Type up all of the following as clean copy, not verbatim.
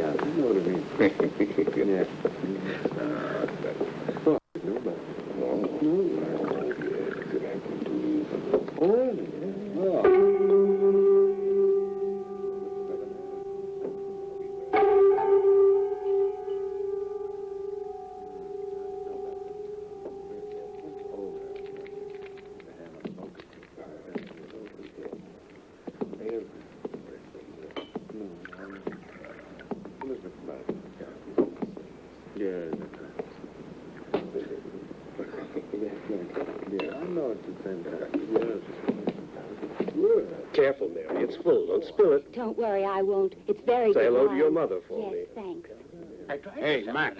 Yeah, you know what I mean. Yeah. Careful, Mary. It's full. Don't spill it. Don't worry, I won't. It's very good. Say hello to your mother for me. Yes, thanks. Hey, Mac.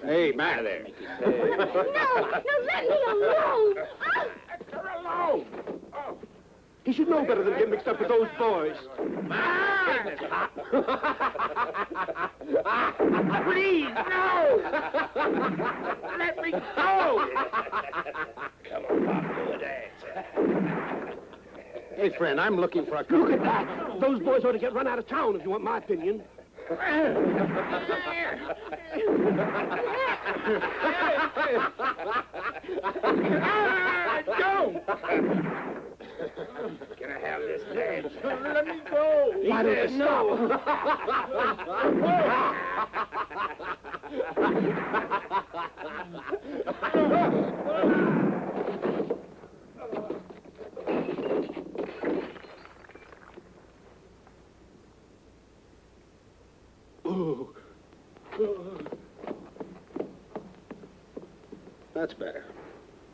Hey, Mac there. No, let me alone. Let her alone. Oh. He should know better than to get mixed up with those boys. Please, no! Let me go! Come on, Pop, do a dance. Hey, friend, I'm looking for a couple. Look at that! Those boys ought to get run out of town, if you want my opinion. Don't! Can I have this dance? Let me go! Why don't you stop? That's better.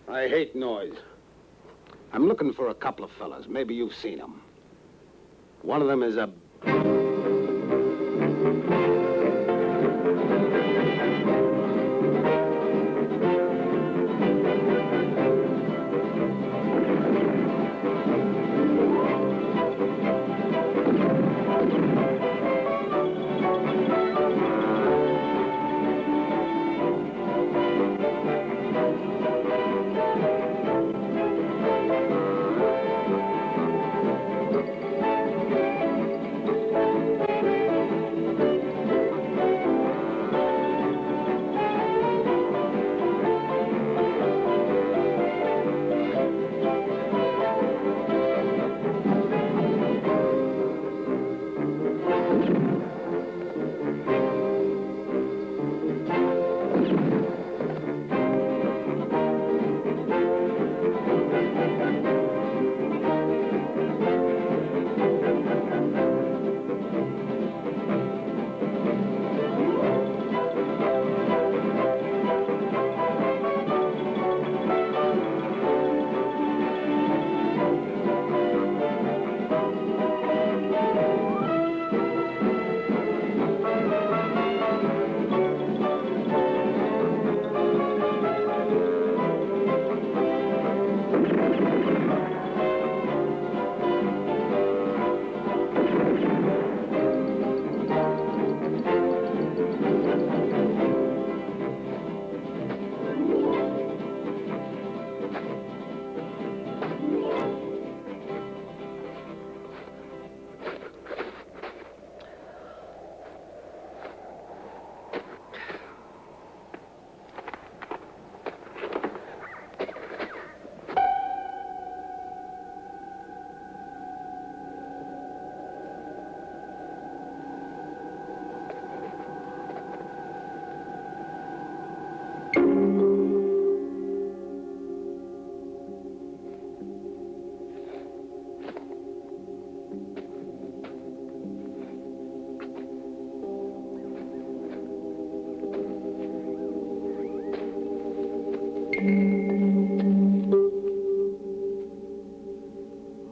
I hate noise. I'm looking for a couple of fellas. Maybe you've seen them. One of them is a...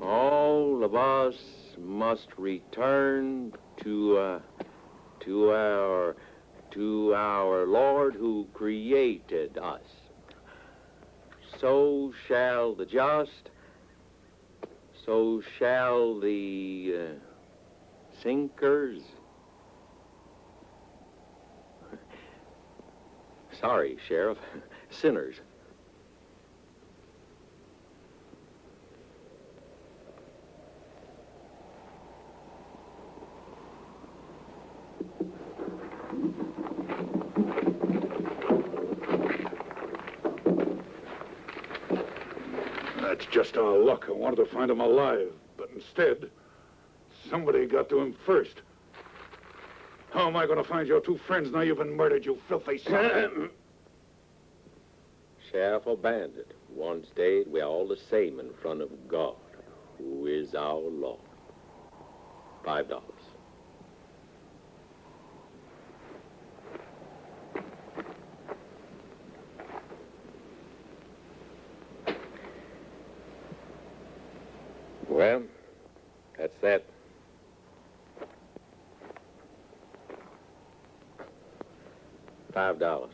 All of us must return to our Lord who created us. So shall the just, so shall the sinkers. Sorry, Sheriff, sinners. That's just our luck. I wanted to find him alive, but instead, somebody got to him first. How am I going to find your two friends now you've been murdered, you filthy son? Sheriff or bandit, one day we're all the same in front of God, who is our Lord. $5. Well, that's that. $5.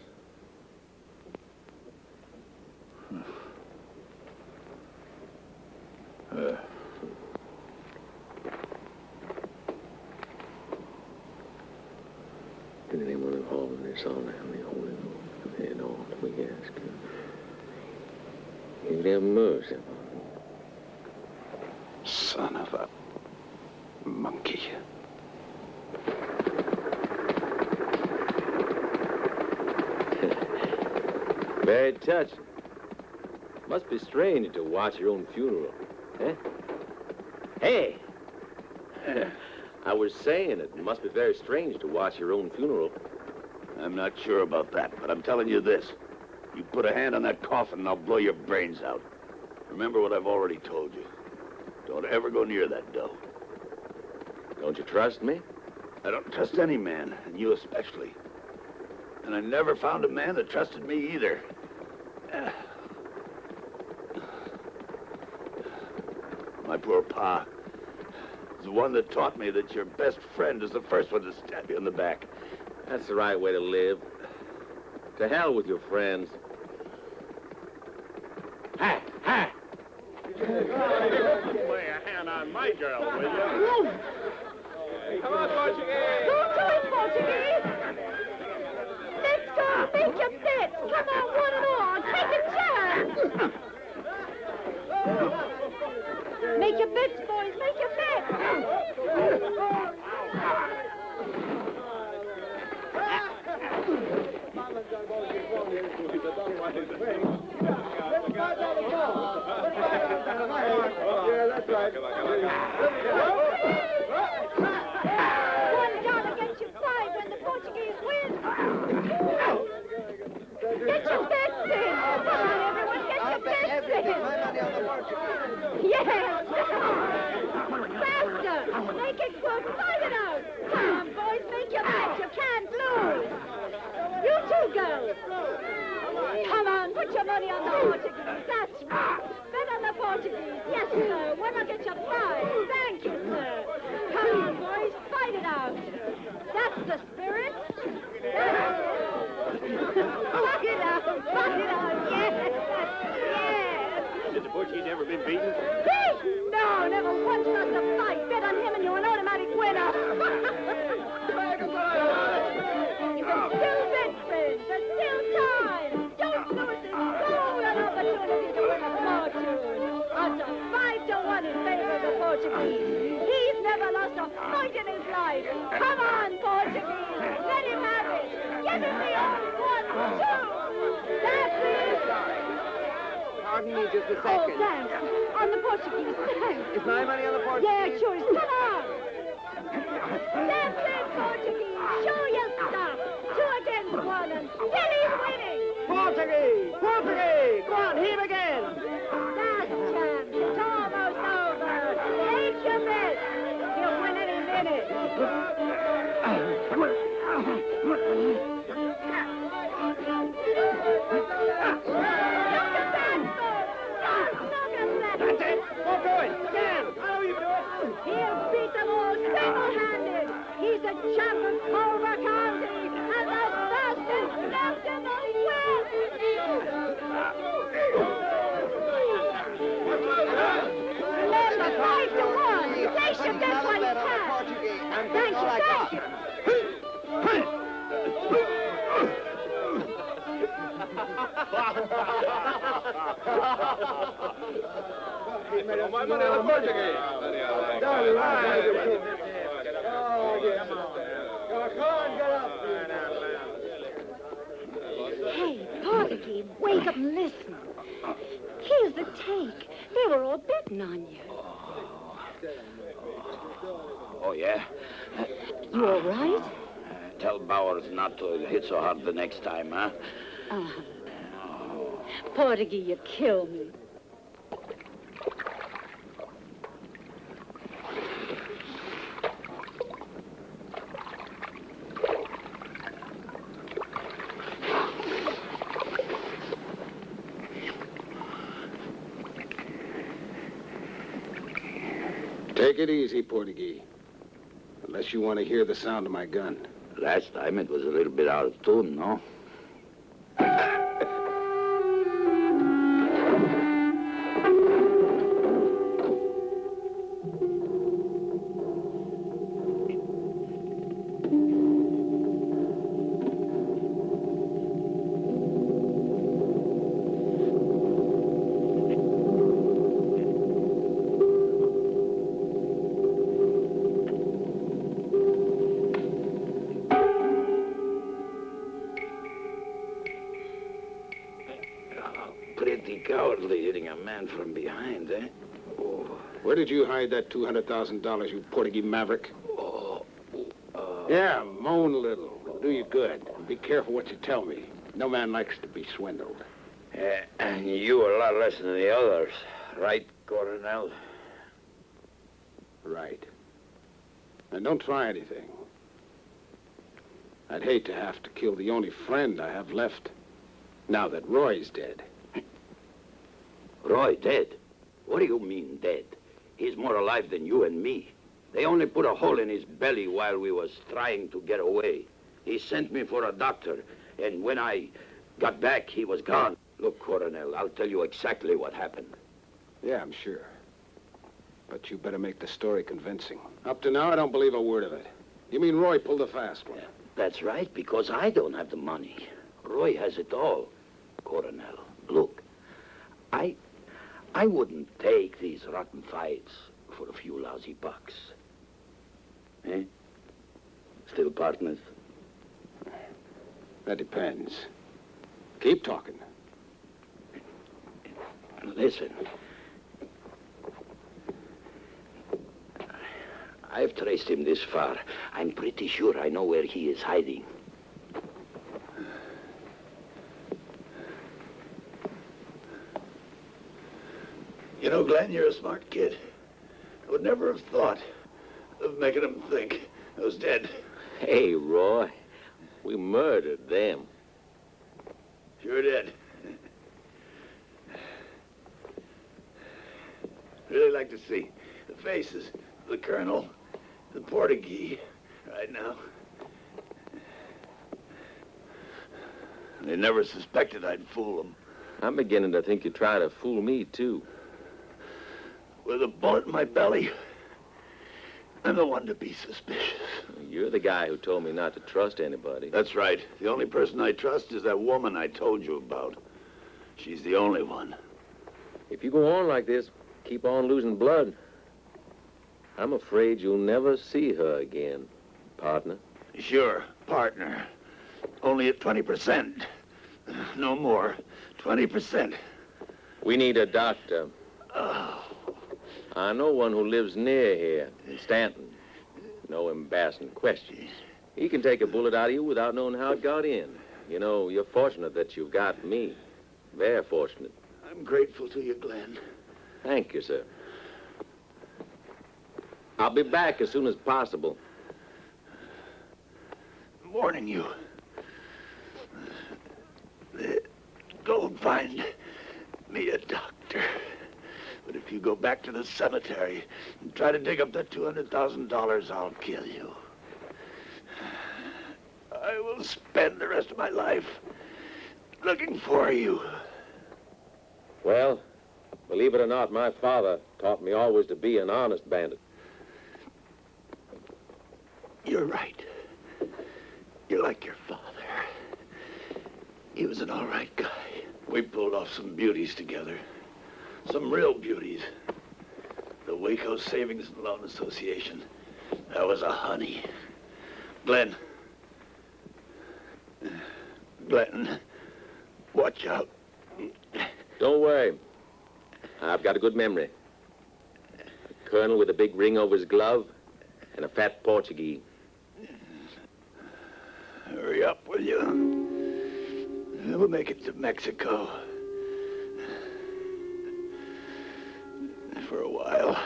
Did anyone involved in this all now? The Holy Ghost and all we ask you. You have mercy upon me. Son of a monkey. Very touching. Must be strange to watch your own funeral, eh? Hey! I was saying it must be very strange to watch your own funeral. I'm not sure about that, but I'm telling you this. You put a hand on that coffin and I'll blow your brains out. Remember what I've already told you. Don't ever go near that dough. Don't you trust me? I don't trust any man, and you especially. And I never found a man that trusted me either. My poor pa is the one that taught me that your best friend is the first one to stab you in the back. That's the right way to live. To hell with your friends. Ha! Ha! Lay a hand on my girl, will you? Come on, Portuguese! Don't do it, Portuguese! Let's go! Make your bets! Come on, one and all! Take a chance! Make your bets, boys! Make your bets! Yeah, that's right. $1 gets you 5 when the Portuguese win. Get your bets in. Come on, everyone, get your bets in. Yes. Faster. Make it quick. Fight it out. Come on, boys, make your bets. You can't lose. You two girls. Come on, put your money on the Portuguese. That's right. Bet on the Portuguese. Yes, sir. When I get your prize. Thank you, sir. Come on, boys. Fight it out. That's the spirit. That's it. Fight it out. Fight it out. Yes. Yes. Has the Portuguese ever been beaten? Beat? No, never once lost a fight. Bet on him and you're an automatic winner. You can still bet, friends. There's still time. Don't lose this golden opportunity to win a fortune. Odds are 5 to 1 in favor of the Portuguese. He's never lost a fight in his life. Come on, Portuguese. Let him have it. Give him the old 1, 2. That's it. Pardon me just a Oh, second. thanks. On the Portuguese, thanks. Is my money on the Portuguese? Yeah, sure is. Come on. That's it, Portuguese. Show your stuff. 2 against 1 and still he's winning. Portuguese! Portuguese! Go on, heave again! Last chance. It's almost over. Take your bet. He'll win any minute. Look at that, folks. Look at that. That's it! Go for it! Stand! I know you do it! He'll beat them all single-handed. He's a champ of Culver County and the fastest left in the West. Remember, 5 to 1. They should bet what he can. Thank you, thank you. My money on the Portuguese! Hey, Portuguese, wake up and listen. Here's the take. They were all betting on you. Oh, yeah? You all right? Tell Bowers not to hit so hard the next time, huh? Portuguese, you kill me. Take it easy, Portuguese. Unless you want to hear the sound of my gun. Last time it was a little bit out of tune, no? Pretty cowardly hitting a man from behind, eh? Oh. Where did you hide that $200,000, you Portuguese maverick? Yeah, moan a little. It'll do you good. Be careful what you tell me. No man likes to be swindled. And you a lot less than the others, right, Coronel? Right. And don't try anything. I'd hate to have to kill the only friend I have left, now that Roy's dead. Roy dead? What do you mean dead? He's more alive than you and me. They only put a hole in his belly while we was trying to get away. He sent me for a doctor, and when I got back, he was gone. Look, Coronel, I'll tell you exactly what happened. Yeah, I'm sure. But you better make the story convincing. Up to now, I don't believe a word of it. You mean Roy pulled a fast one? Yeah, that's right, because I don't have the money. Roy has it all. Coronel, look, I wouldn't take these rotten fights for a few lousy bucks. Eh? Still partners? That depends. Keep talking. Listen. I've traced him this far. I'm pretty sure I know where he is hiding. You know, Glenn, you're a smart kid. I would never have thought of making him think I was dead. Hey, Roy, we murdered them. Sure did. Really like to see the faces of the Colonel, the Portuguese, right now. They never suspected I'd fool them. I'm beginning to think you try to fool me, too. With a bullet in my belly, I'm the one to be suspicious. You're the guy who told me not to trust anybody. That's right. The only person I trust is that woman I told you about. She's the only one. If you go on like this, keep on losing blood, I'm afraid you'll never see her again, partner. Sure, partner. Only at 20%. No more. 20%. We need a doctor. Oh. I know one who lives near here, in Stanton. No embarrassing questions. He can take a bullet out of you without knowing how it got in. You know, you're fortunate that you've got me. Very fortunate. I'm grateful to you, Glenn. Thank you, sir. I'll be back as soon as possible. I'm warning you. Go and find me a doctor. But if you go back to the cemetery and try to dig up that $200,000, I'll kill you. I will spend the rest of my life looking for you. Well, believe it or not, my father taught me always to be an honest bandit. You're right. You're like your father. He was an all right guy. We pulled off some beauties together. Some real beauties. The Waco Savings and Loan Association. That was a honey. Glenn. Glenn, watch out. Don't worry. I've got a good memory. A colonel with a big ring over his glove and a fat Portuguese. Hurry up, will you? We'll make it to Mexico. For a while.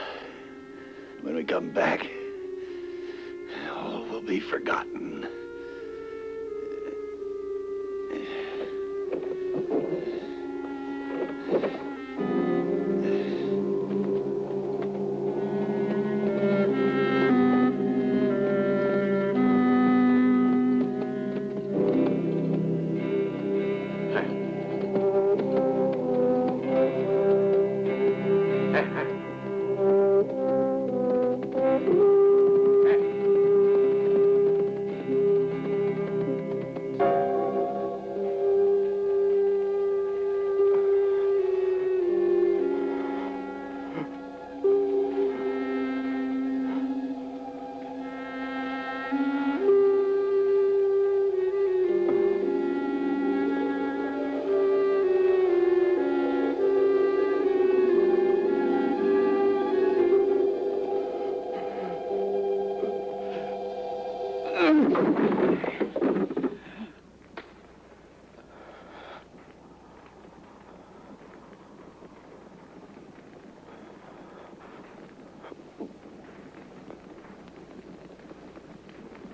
When we come back, all will be forgotten.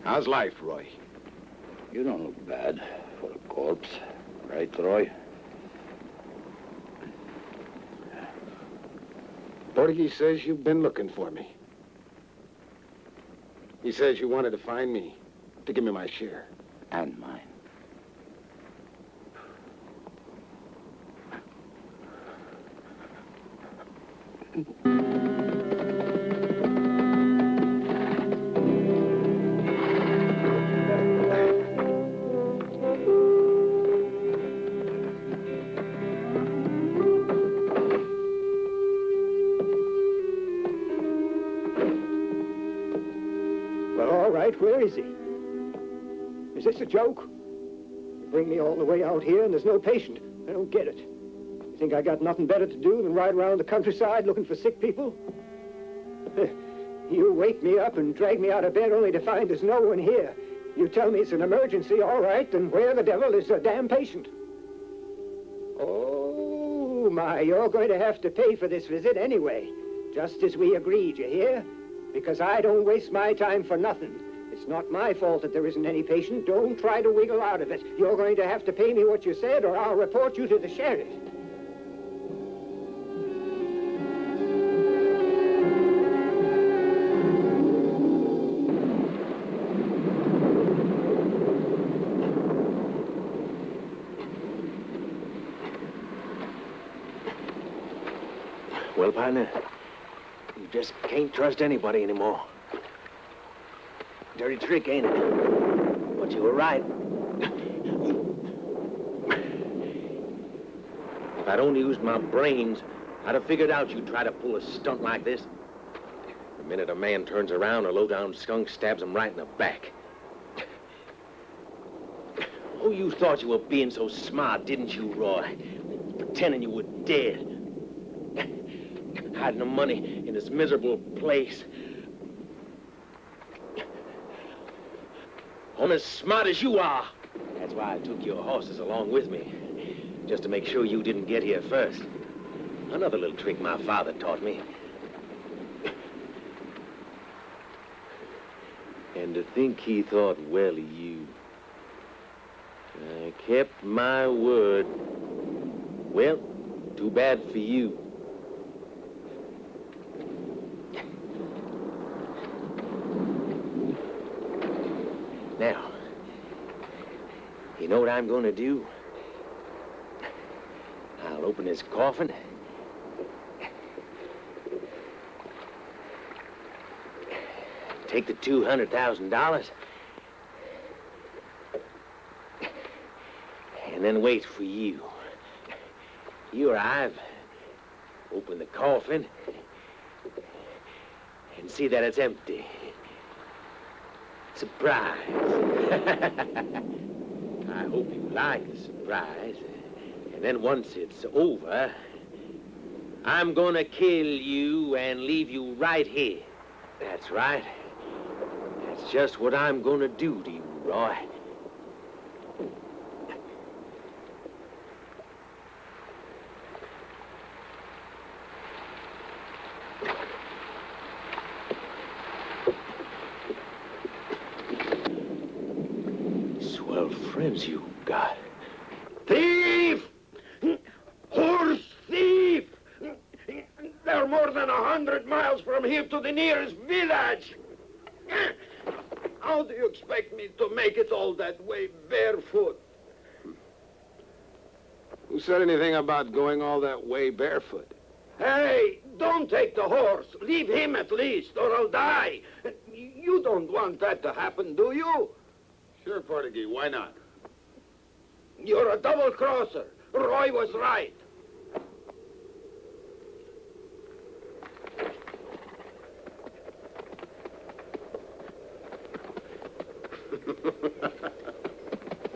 How's life, Roy? You don't look bad for a corpse. Right, Roy? Portuguese says you've been looking for me. He says you wanted to find me to give me my share. And mine. Where is he? Is this a joke? You bring me all the way out here and there's no patient. I don't get it. You think I got nothing better to do than ride around the countryside looking for sick people? You wake me up and drag me out of bed only to find there's no one here. You tell me it's an emergency, all right, then where the devil is the damn patient? Oh, my, you're going to have to pay for this visit anyway. Just as we agreed, you hear? Because I don't waste my time for nothing. It's not my fault that there isn't any patient. Don't try to wiggle out of it. You're going to have to pay me what you said, or I'll report you to the sheriff. Well, partner, you just can't trust anybody anymore. Dirty trick, ain't it? But you were right. If I'd only used my brains, I'd have figured out you'd try to pull a stunt like this. The minute a man turns around, a low-down skunk stabs him right in the back. Oh, you thought you were being so smart, didn't you, Roy? Pretending you were dead. Hiding the money in this miserable place. I'm as smart as you are. That's why I took your horses along with me. Just to make sure you didn't get here first. Another little trick my father taught me. And to think he thought well of you. I kept my word. Well, too bad for you. Now, you know what I'm going to do? I'll open this coffin. Take the $200,000. And then wait for you. You arrive, open the coffin, and see that it's empty. Surprise. I hope you like the surprise. And then once it's over, I'm gonna kill you and leave you right here. That's right. That's just what I'm gonna do to you, Roy. Swell friends you got. Thief! Horse thief! They're more than 100 miles from here to the nearest village. How do you expect me to make it all that way barefoot? Who said anything about going all that way barefoot? Hey, don't take the horse. Leave him at least, or I'll die. You don't want that to happen, do you? Sure, Portuguese. Why not? You're a double-crosser. Roy was right.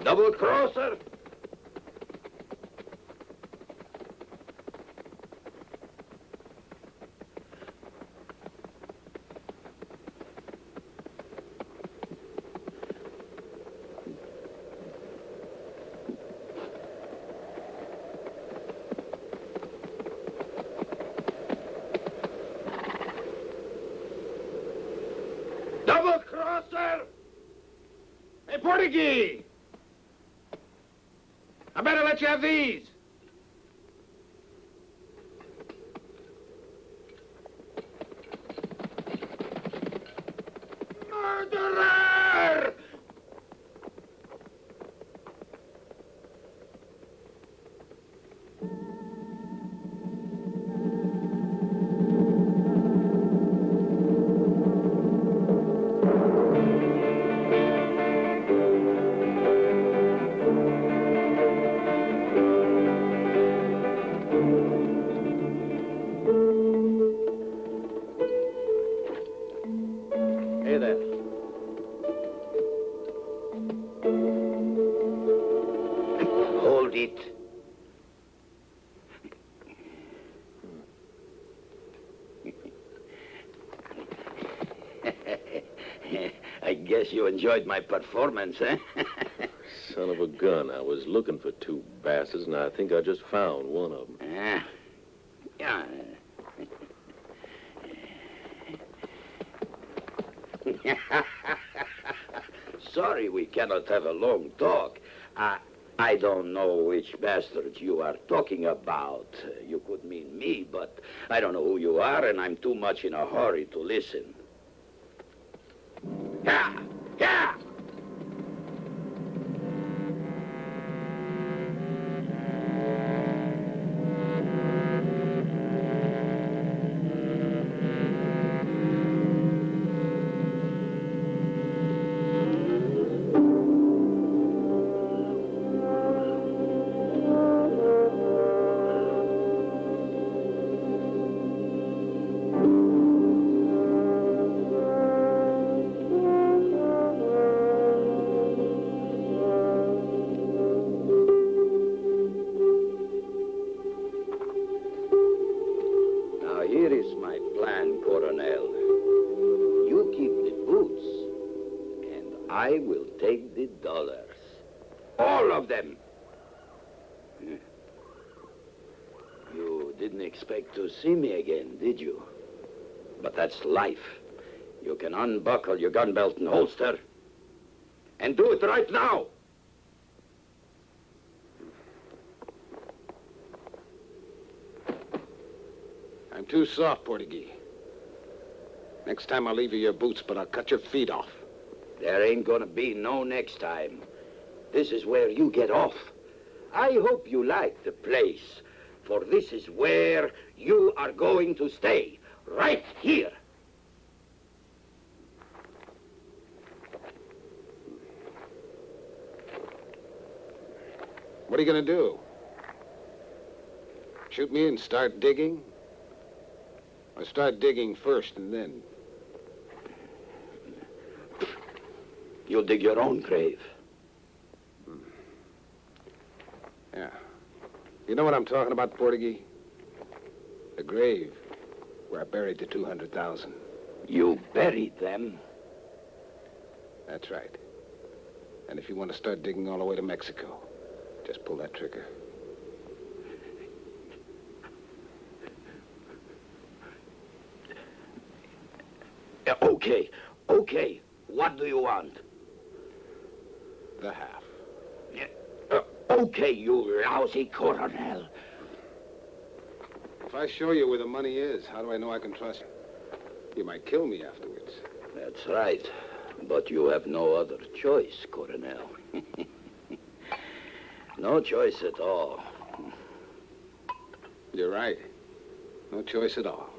Double-crosser? Double-crosser! Hey, Portuguese! I better let you have these. Murderer! Hey there. Hold it. I guess you enjoyed my performance, eh? Son of a gun. I was looking for two bastards, and I think I just found one of them. Yeah. Sorry we cannot have a long talk. I don't know which bastards you are talking about. You could mean me, but I don't know who you are, and I'm too much in a hurry to listen. Yeah! Yeah! I will take the dollars. All of them. You didn't expect to see me again, did you? But that's life. You can unbuckle your gun belt and holster. And do it right now. I'm too soft, Portuguese. Next time I'll leave you your boots, but I'll cut your feet off. There ain't gonna be no next time. This is where you get off. I hope you like the place, for this is where you are going to stay, right here. What are you gonna do? Shoot me and start digging? Or start digging first and then? You'll dig your own grave. Yeah. You know what I'm talking about, Portuguese? The The grave where I buried the 200,000. You buried them? That's right. And if you want to start digging all the way to Mexico, just pull that trigger. Okay, okay. What do you want? The half. Okay, you lousy Coronel. If I show you where the money is, how do I know I can trust you? You might kill me afterwards. That's right. But you have no other choice, Coronel. No choice at all. You're right. No choice at all.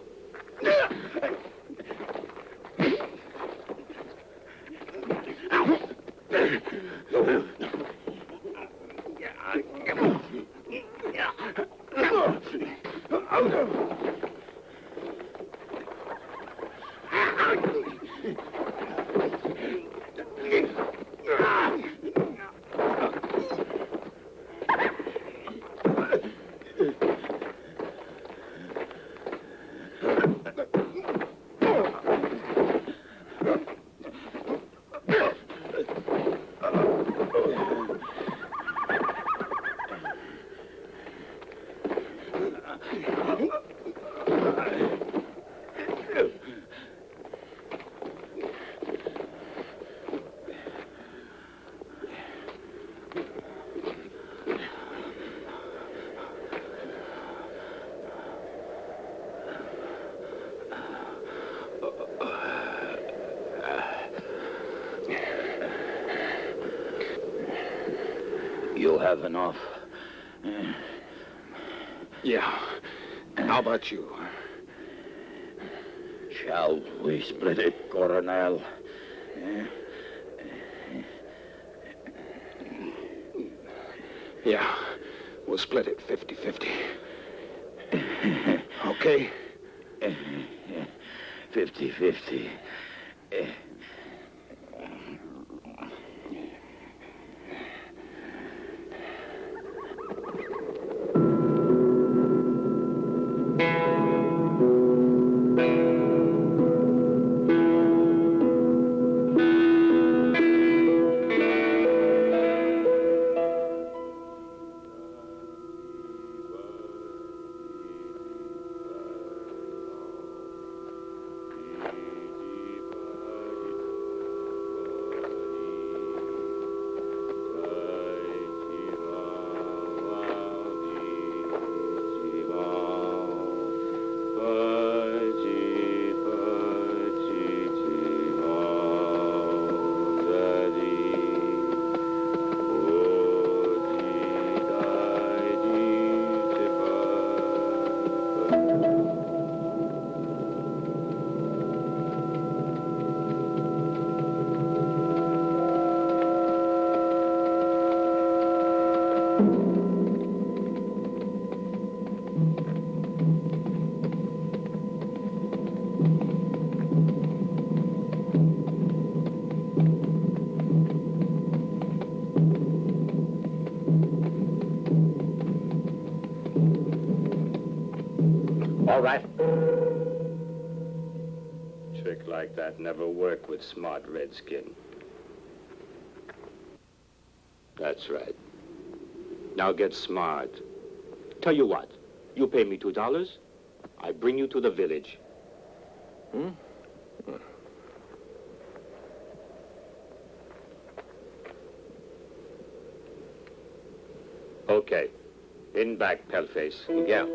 You have enough. Yeah. How about you? Shall we split it, Coronel? Yeah. We'll split it 50-50. Okay? 50-50. All right. Trick like that never worked with smart redskin. That's right. Now get smart. Tell you what, you pay me $2, I bring you to the village. Okay. In back, paleface. Yeah.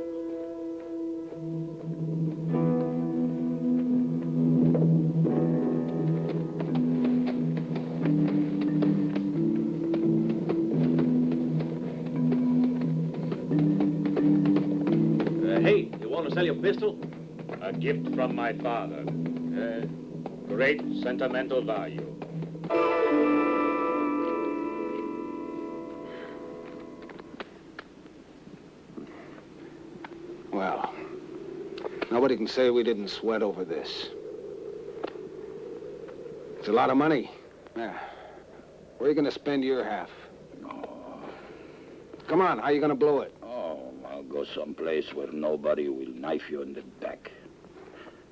Hey, you want to sell your pistol? A gift from my father. Great sentimental value. Well, nobody can say we didn't sweat over this. It's a lot of money. Yeah. Where are you going to spend your half? Oh, Come on, how are you going to blow it? oh, I'll Go someplace where nobody will knife you in the back.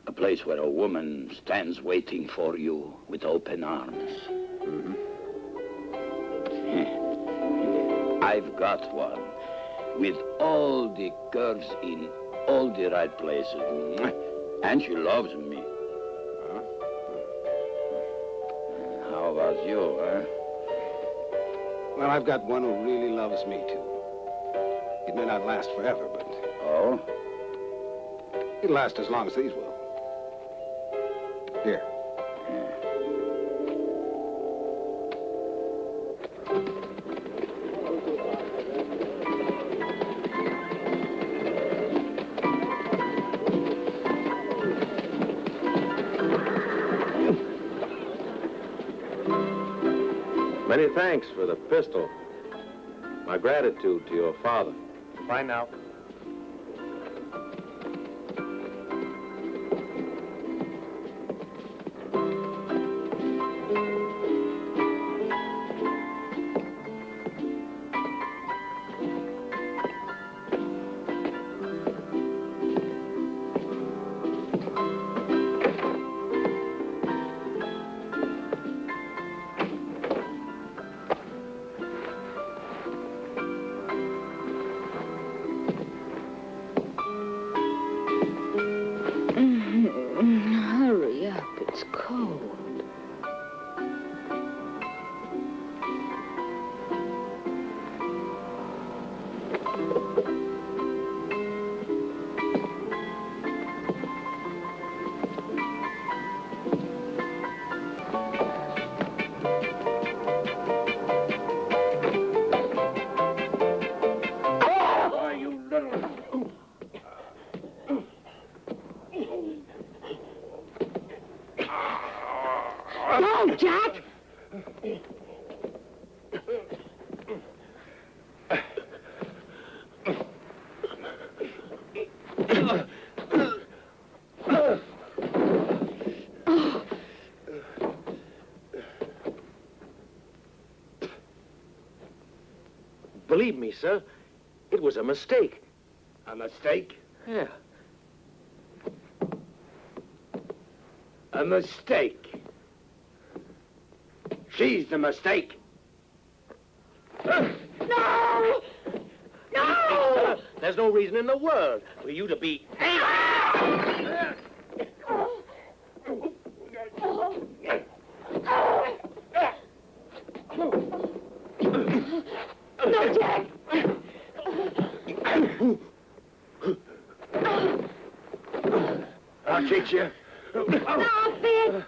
A place where a woman stands waiting for you with open arms. Mm-hmm. I've got one. With all the curves in all the right places. And she loves me. How about you, huh? Well, I've got one who really loves me, too. It may not last forever, but... Oh? it'll last as long as these will. Here. Many thanks for the pistol. My gratitude to your father. Bye now. Hurry up, it's cold. Oh, you little... No, Jack! Believe me, sir, it was a mistake. A mistake? Yeah. A mistake. She's the mistake. No! No! There's no reason in the world for you to be... No, Jack! I'll kick you. Stop it!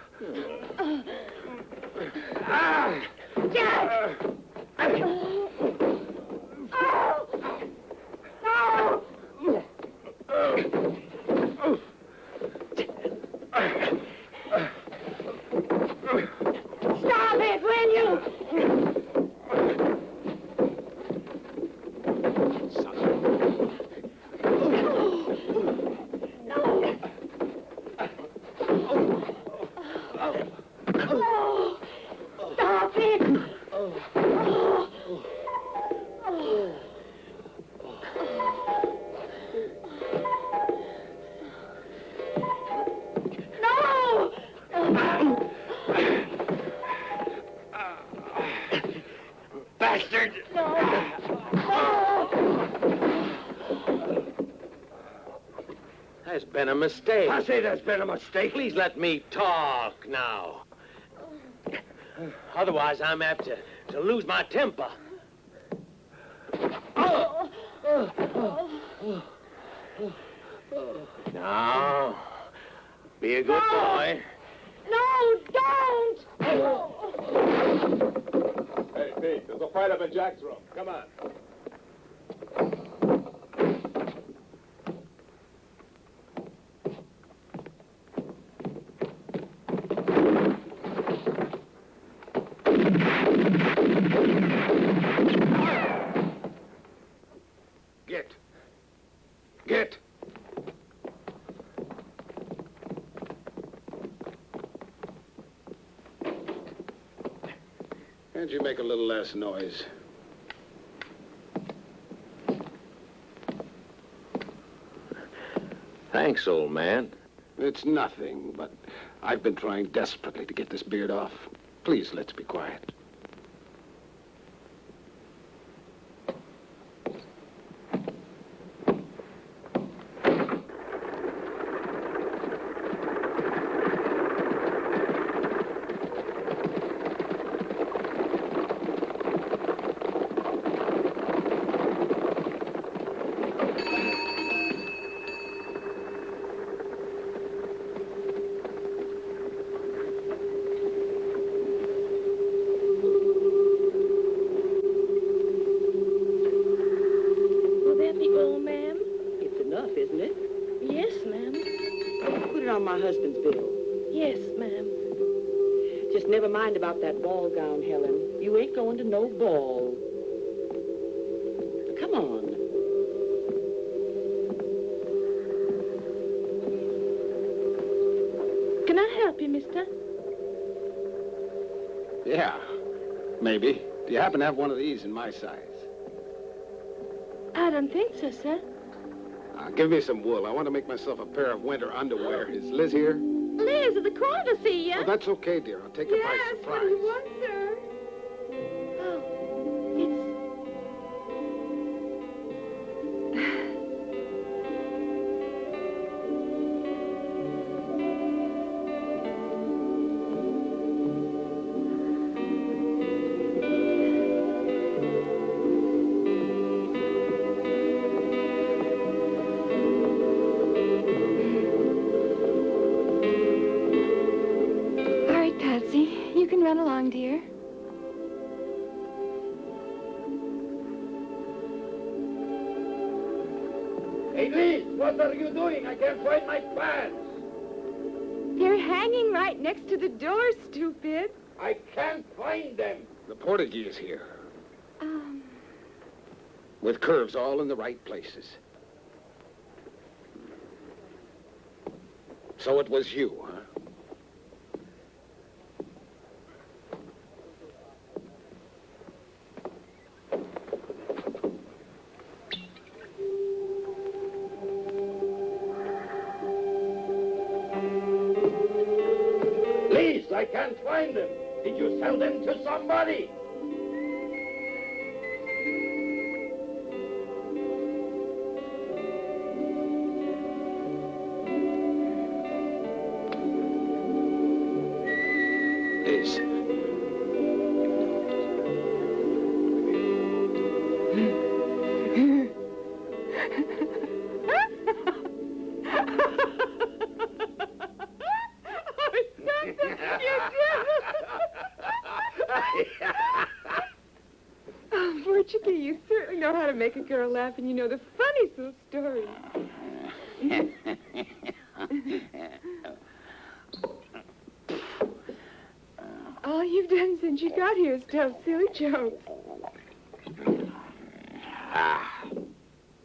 Jack! Stop it, will you? Stop it! No! Bastard! There's been a mistake. I say there's been a mistake. Please let me talk now. Otherwise, I'm apt to lose my temper. Now, be a good boy. No, don't! Hey, Pete, there's a fight up in Jack's room. Come on. Get. Can't you make a little less noise? Thanks, old man. It's nothing, but I've been trying desperately to get this beard off. Please, let's be quiet. Never mind about that ball gown, Helen. You ain't going to no ball. Come on. Can I help you, mister? Yeah, maybe. Do you happen to have one of these in my size? I don't think so, sir. Give me some wool. I want to make myself a pair of winter underwear. Is Liz here? Liz, at the car to see you. Oh, that's okay, dear. I'll take it by surprise. Yes, what do you want, sir? Oh, run along, dear. Hey, Liz, what are you doing? I can't find my pants. They're hanging right next to the door, stupid. I can't find them. The Portuguese is here. With curves all in the right places. So it was you, huh? I can't find them. Did you sell them to somebody? Liz. You certainly know how to make a girl laugh, and you know the funniest little stories. All you've done since you got here is tell silly jokes.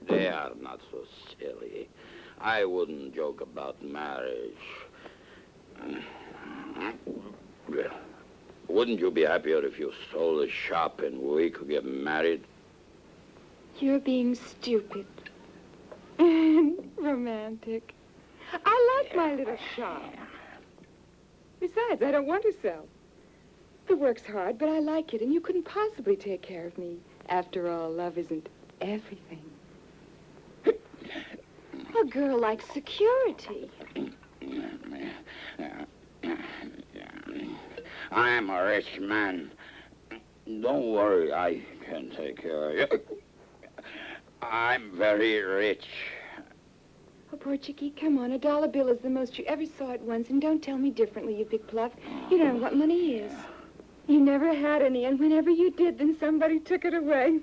They are not so silly. I wouldn't joke about marriage. Wouldn't you be happier if you sold the shop and we could get married? You're being stupid and romantic. I like my little shop. Besides, I don't want to sell. The work's hard, but I like it, and you couldn't possibly take care of me. After all, love isn't everything. A girl likes security. I'm a rich man. Don't worry, I can take care of you. I'm very rich. Oh, poor Chickie, come on. $1 bill is the most you ever saw at once, and don't tell me differently, you big bluff. You don't know what money is. You never had any, and whenever you did, then somebody took it away.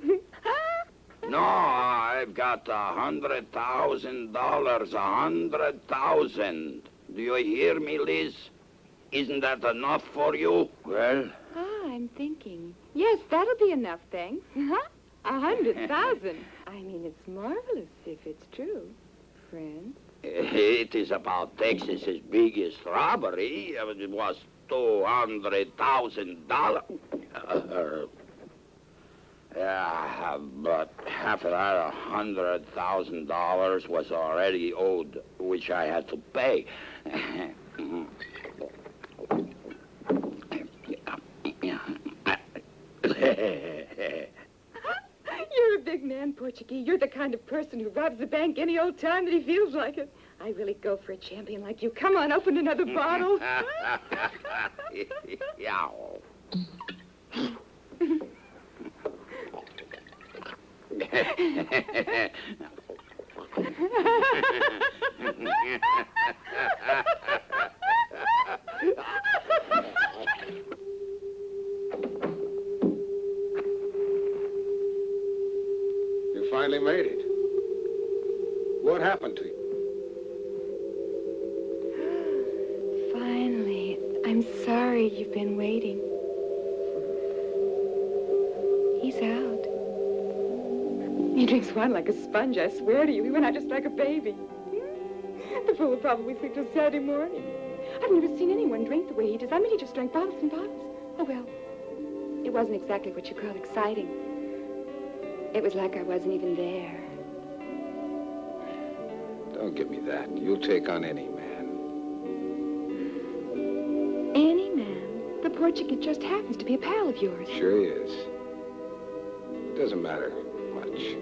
No, I've got $100,000. 100,000. Do you hear me, Liz? Isn't that enough for you? Well? I'm thinking. Yes, that'll be enough, thanks. 100,000. I mean, it's marvelous if it's true, friend. It is about Texas's biggest robbery. It was $200,000. Yeah, but half of that, $100,000 was already owed, which I had to pay. You're a big man, Portuguese. You're the kind of person who robs the bank any old time that he feels like it. I really go for a champion like you. Come on, open another bottle. Yeah. You finally made it. What happened to you? Finally. I'm sorry you've been waiting. He's out. He drinks wine like a sponge, I swear to you. He went out just like a baby. The fool will probably sleep till Saturday morning. I've never seen anyone drink the way he does. I mean, he just drank bottles and bottles. Oh, well, it wasn't exactly what you call exciting. It was like I wasn't even there. Don't give me that. You'll take on any man. Any man? The Portuguese just happens to be a pal of yours. Sure he is. Doesn't matter much.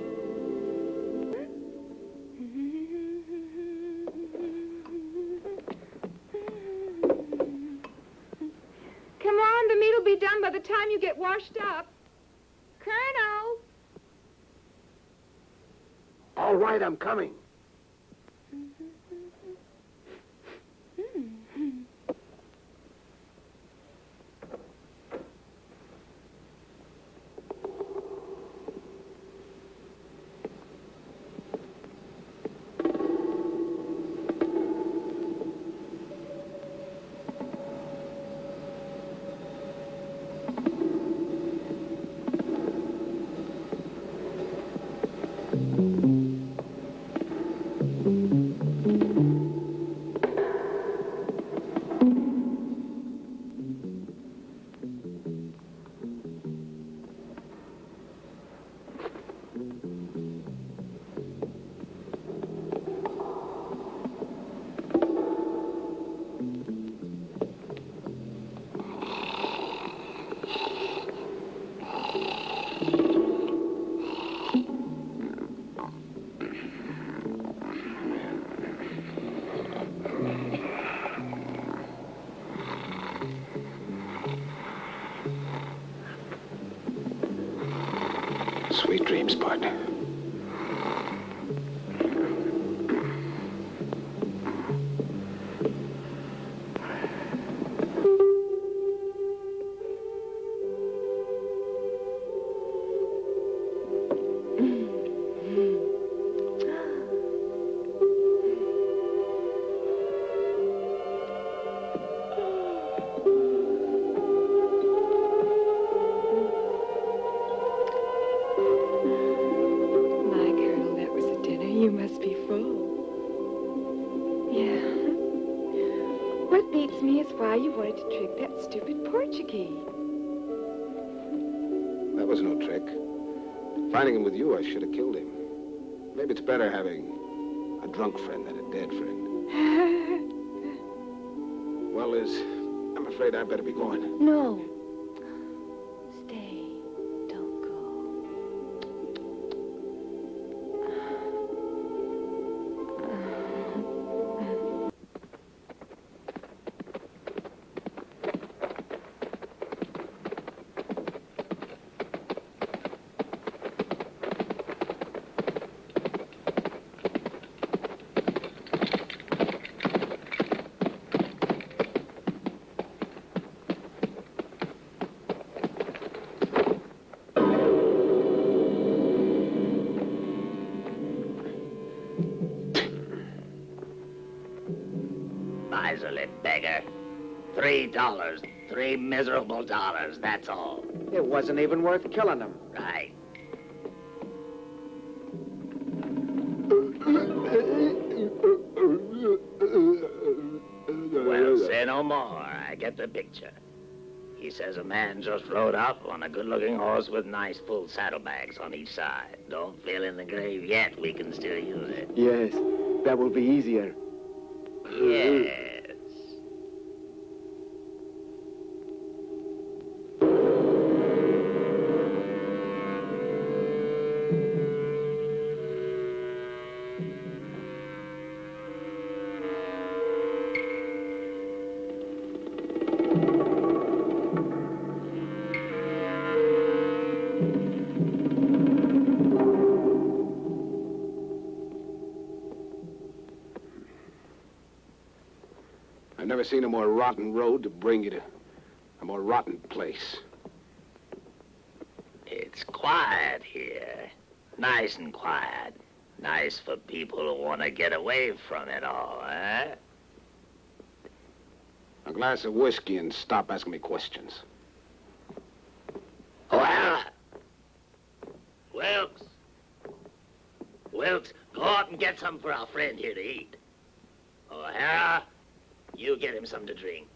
Come on, the meat will be done by the time you get washed up. Colonel! All right, I'm coming. Sweet dreams, partner. You must be full. Yeah. What beats me is why you wanted to trick that stupid Portuguese. That was no trick. Finding him with you, I should have killed him. Maybe it's better having a drunk friend than a dead friend. Well, Liz, I'm afraid I better be going. No. Stay. Don't go. Miserly beggar. $3. $3 miserable dollars, that's all. It wasn't even worth killing them. Right. Well, say no more. I get the picture. He says a man just rode up on a good-looking horse with nice full saddlebags on each side. Don't fill in the grave yet. We can still use it. Yes, that will be easier. Yes. I've never seen a more rotten road to bring you to a more rotten place. It's quiet here. Nice and quiet. Nice for people who want to get away from it all, eh? A glass of whiskey and stop asking me questions. O'Hara! Wilkes! Wilkes, go out and get some for our friend here to eat. O'Hara, you get him some to drink.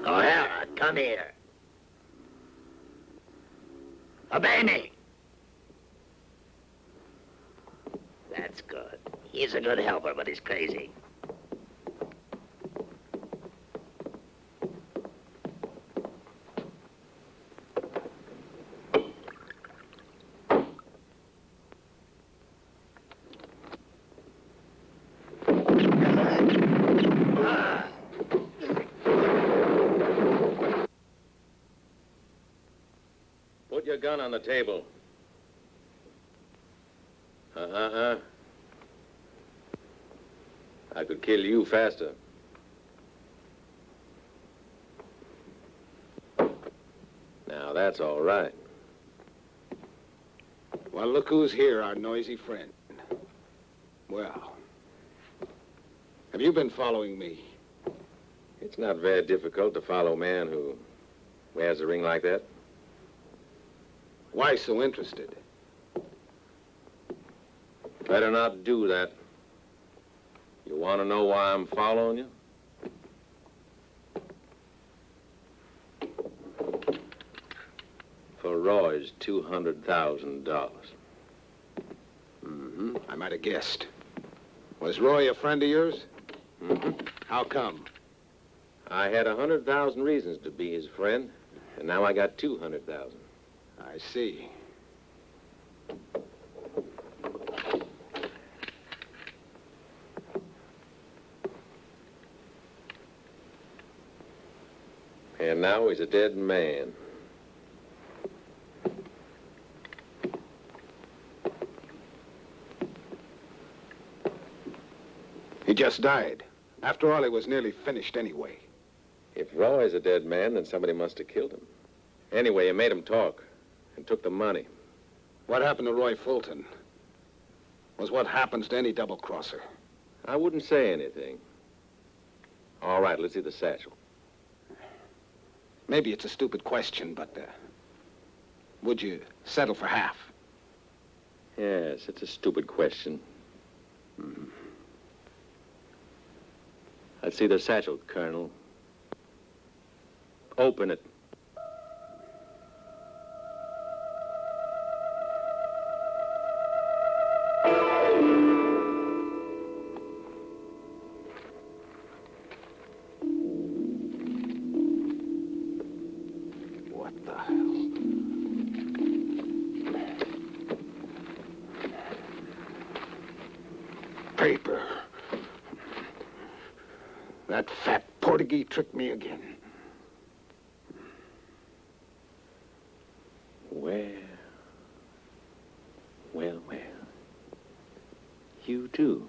O'Hara, come here. Obey me. That's good. He's a good helper, but he's crazy. Put your gun on the table. I could kill you faster. Now, that's all right. Well, look who's here, our noisy friend. Well, have you been following me? It's not very difficult to follow a man who wears a ring like that. Why so interested? Better not do that. You want to know why I'm following you? For Roy's $200,000. I might have guessed. Was Roy a friend of yours? Mm-hmm. How come? I had 100,000 reasons to be his friend, and now I got 200,000. I see. And now he's a dead man. He just died. After all, he was nearly finished anyway. If Roy's a dead man, then somebody must have killed him. Anyway, you made him talk and took the money. What happened to Roy Fulton was what happens to any double-crosser. I wouldn't say anything. All right, let's see the satchel. Maybe it's a stupid question, but would you settle for half? Yes, it's a stupid question. Let's see the satchel, Colonel. Open it. What the hell? Paper. That fat Portuguese tricked me again. Well. You too.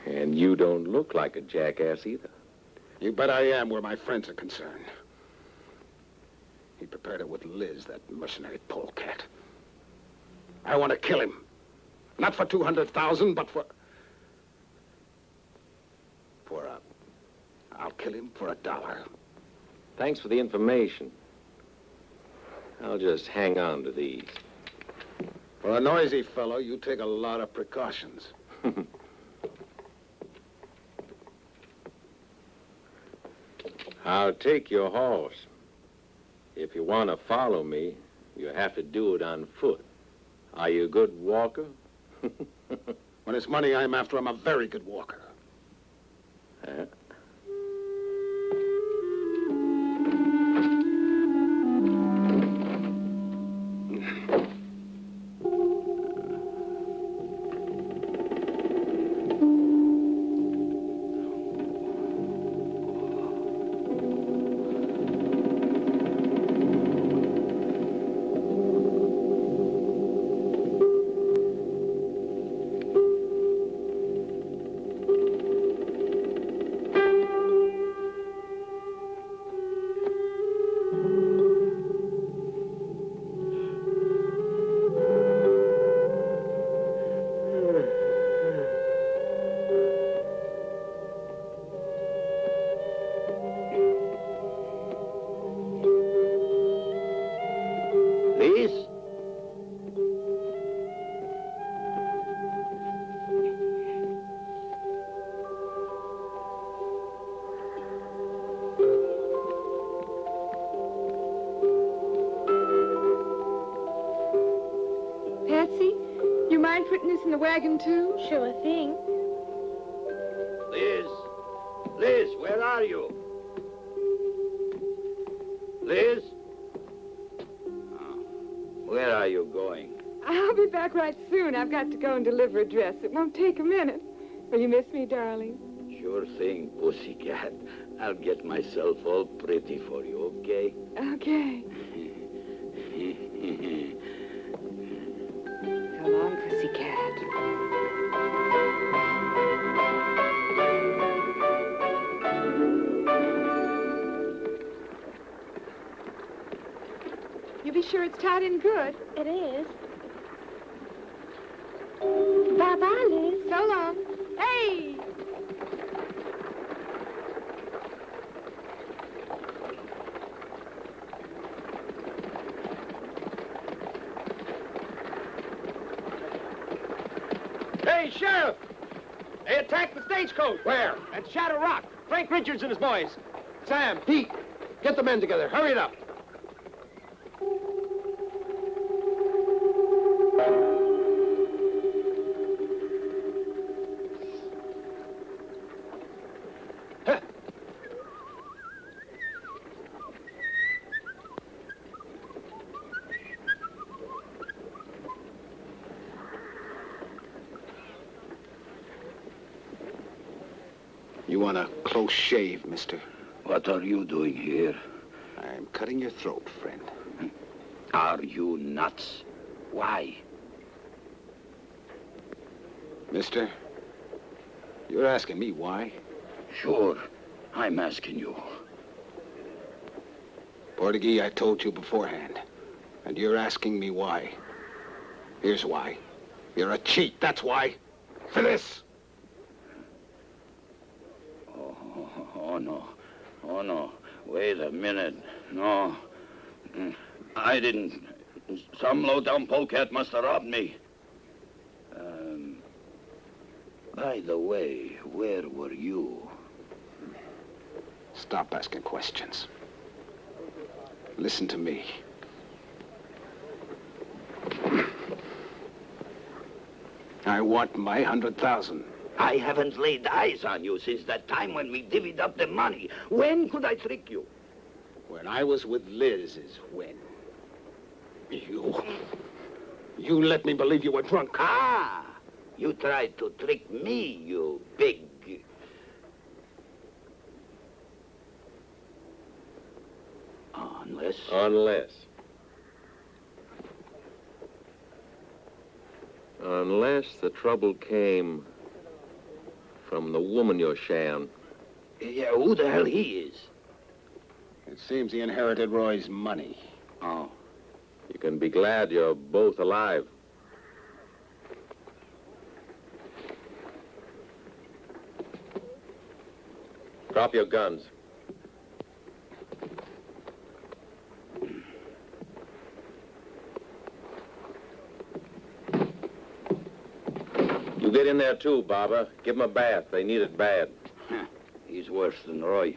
And you don't look like a jackass either. You bet I am where my friends are concerned. He prepared it with Liz, that mercenary polecat. I want to kill him. Not for 200,000, but I'll kill him for $1. Thanks for the information. I'll just hang on to these. For a noisy fellow, you take a lot of precautions. I'll take your horse. If you want to follow me, you have to do it on foot. Are you a good walker? When it's money I'm after, I'm a very good walker. Huh? In the wagon, too? Sure thing. Liz, where are you? Liz? Where are you going? I'll be back right soon. I've got to go and deliver a dress. It won't take a minute. Will you miss me, darling? Sure thing, pussycat. I'll get myself all pretty for you, okay? Okay. So long, pussycat. You be sure it's tied in good. It is. Bye-bye, Liz. So long. Hey! Hey, Sheriff! They attacked the stagecoach. Where? At Shadow Rock. Frank Richards and his boys. Sam, Pete, get the men together. Hurry it up. You want a close shave, mister? What are you doing here? I'm cutting your throat, friend. Are you nuts? Why? Mister, you're asking me why? Sure, I'm asking you. Portuguese, I told you beforehand. And you're asking me why. Here's why. You're a cheat, that's why. For this. Oh, no. Oh, no. Wait a minute. No. I didn't. Some low-down polecat must have robbed me. By the way, where were you? Stop asking questions. Listen to me. I want my 100,000. I haven't laid eyes on you since that time when we divvied up the money. When could I trick you? When I was with Liz is when. You let me believe you were drunk. Ah! You tried to trick me, you big... Unless... Unless the trouble came from the woman you're sharing. Yeah, who the hell he is? It seems he inherited Roy's money. Oh. You can be glad you're both alive. Drop your guns. get in there too, Barber. Give them a bath. They need it bad. He's worse than Roy.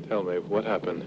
Tell me, what happened?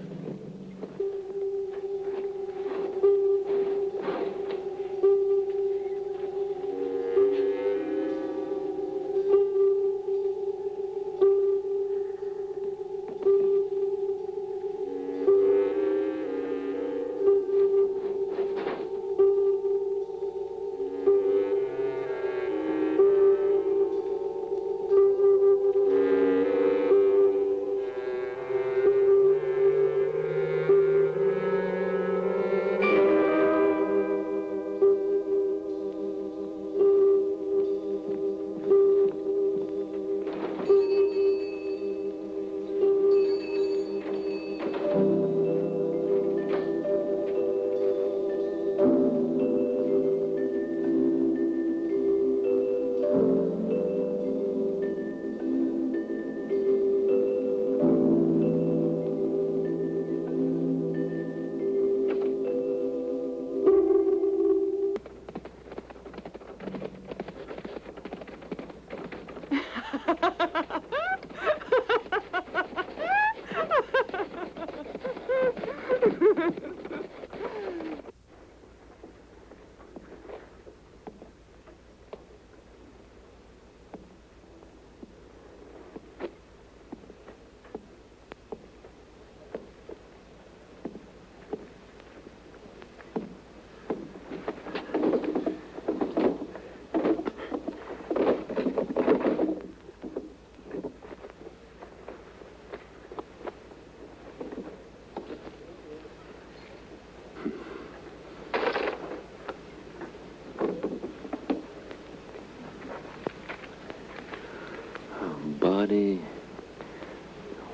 Body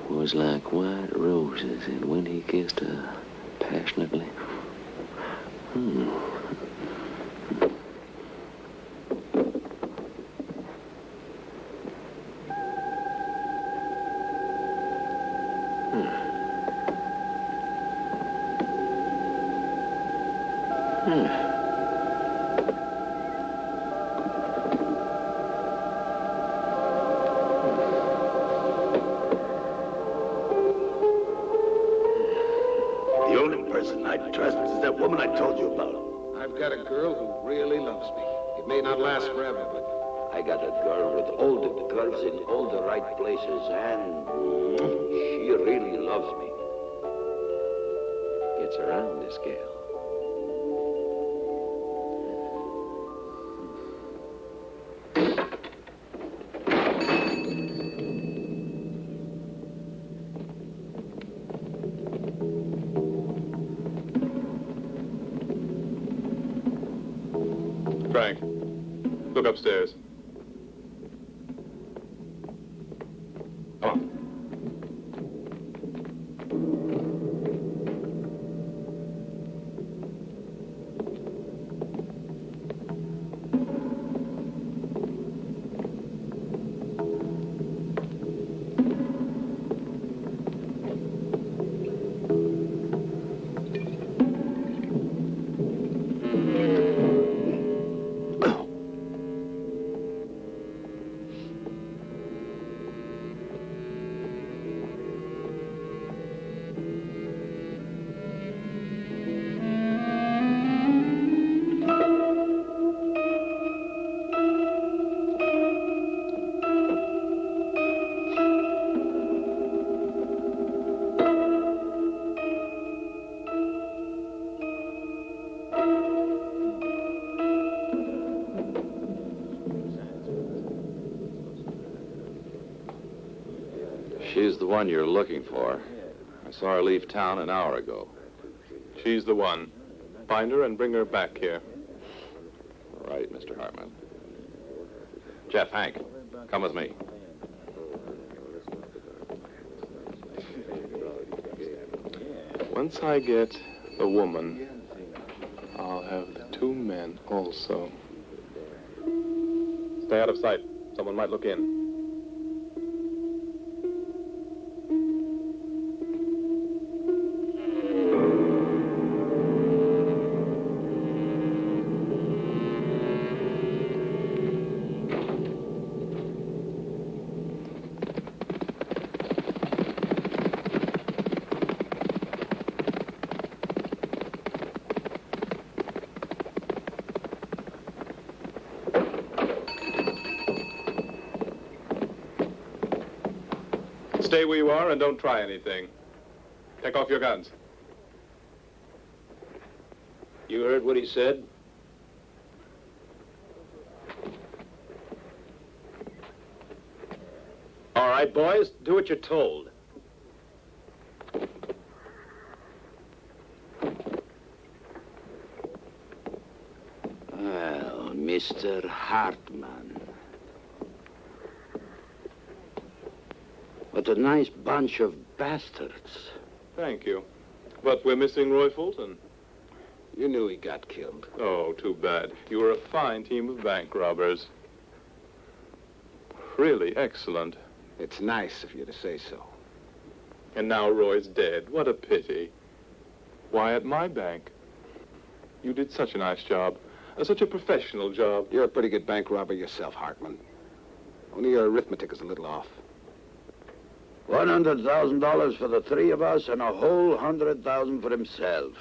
was like white roses, and when he kissed her passionately, The only person I trust is that woman I told you about. I've got a girl who really loves me. It may not last forever, but I got a girl with all the curves in all the right places, and she really loves me. gets around this gal. Frank, look upstairs. Come on. She's the one you're looking for. I saw her leave town an hour ago. She's the one. Find her and bring her back here. All right, Mr. Hartman. Jeff, Hank, come with me. Once I get the woman, I'll have the two men also. Stay out of sight. Someone might look in. Stay where you are and don't try anything. Take off your guns. You heard what he said? All right, boys, do what you're told. Well, Mr. Hartman. What a nice bunch of bastards. Thank you. But we're missing Roy Fulton. You knew he got killed. Oh, too bad. You were a fine team of bank robbers. Really excellent. It's nice of you to say so. And now Roy's dead. What a pity. Why at my bank? You did such a nice job. Such a professional job. You're a pretty good bank robber yourself, Hartman. Only your arithmetic is a little off. $100,000 for the three of us and a whole 100,000 for himself.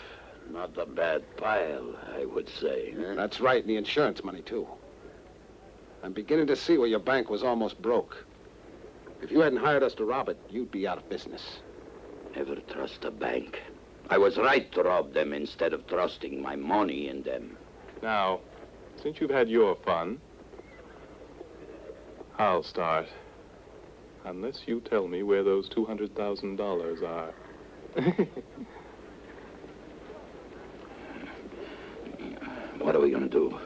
Not a bad pile, I would say. Huh? That's right, and the insurance money, too. I'm beginning to see where your bank was almost broke. If you hadn't hired us to rob it, you'd be out of business. Never trust a bank. I was right to rob them instead of trusting my money in them. Now, since you've had your fun, I'll start. Unless you tell me where those $200,000 are. What are we going to do?